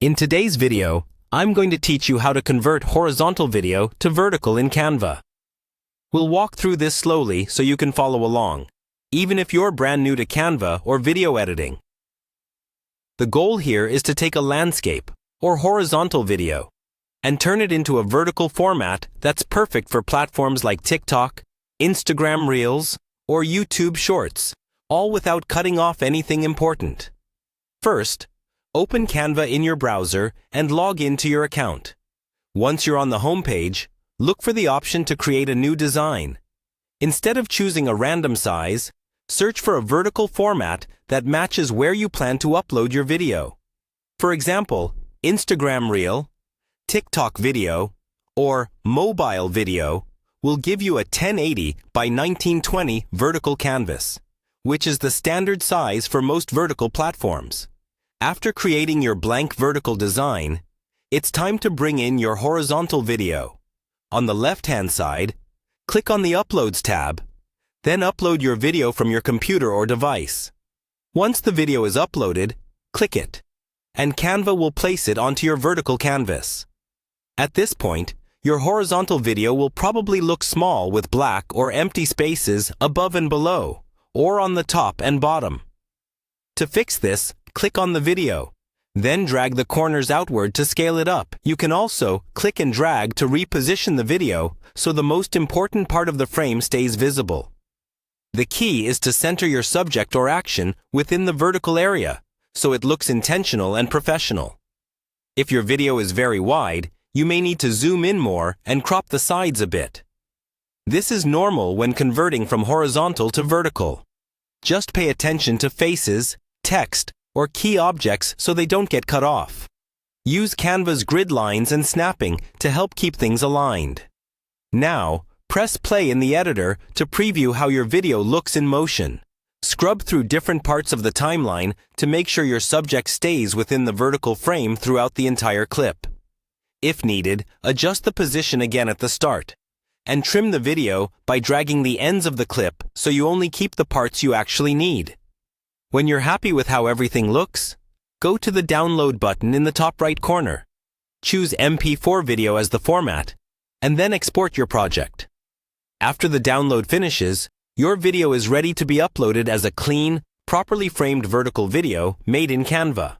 In today's video, I'm going to teach you how to convert horizontal video to vertical in Canva. We'll walk through this slowly so you can follow along, even if you're brand new to Canva or video editing. The goal here is to take a landscape or horizontal video and turn it into a vertical format that's perfect for platforms like TikTok, Instagram Reels, or YouTube Shorts, all without cutting off anything important. First, open Canva in your browser and log into your account. Once you're on the home page, look for the option to create a new design. Instead of choosing a random size, search for a vertical format that matches where you plan to upload your video. For example, Instagram Reel, TikTok video, or mobile video will give you a 1080 by 1920 vertical canvas, which is the standard size for most vertical platforms. After creating your blank vertical design, it's time to bring in your horizontal video. On the left-hand side, click on the Uploads tab, then upload your video from your computer or device. Once the video is uploaded, click it, and Canva will place it onto your vertical canvas. At this point, your horizontal video will probably look small with black or empty spaces above and below, or on the top and bottom. To fix this, click on the video, then drag the corners outward to scale it up. You can also click and drag to reposition the video so the most important part of the frame stays visible. The key is to center your subject or action within the vertical area so it looks intentional and professional. If your video is very wide, you may need to zoom in more and crop the sides a bit. This is normal when converting from horizontal to vertical. Just pay attention to faces, text, or key objects so they don't get cut off. Use Canva's grid lines and snapping to help keep things aligned. Now, press play in the editor to preview how your video looks in motion. Scrub through different parts of the timeline to make sure your subject stays within the vertical frame throughout the entire clip. If needed, adjust the position again at the start, and trim the video by dragging the ends of the clip so you only keep the parts you actually need. When you're happy with how everything looks, go to the Download button in the top right corner. Choose MP4 video as the format, and then export your project. After the download finishes, your video is ready to be uploaded as a clean, properly framed vertical video made in Canva.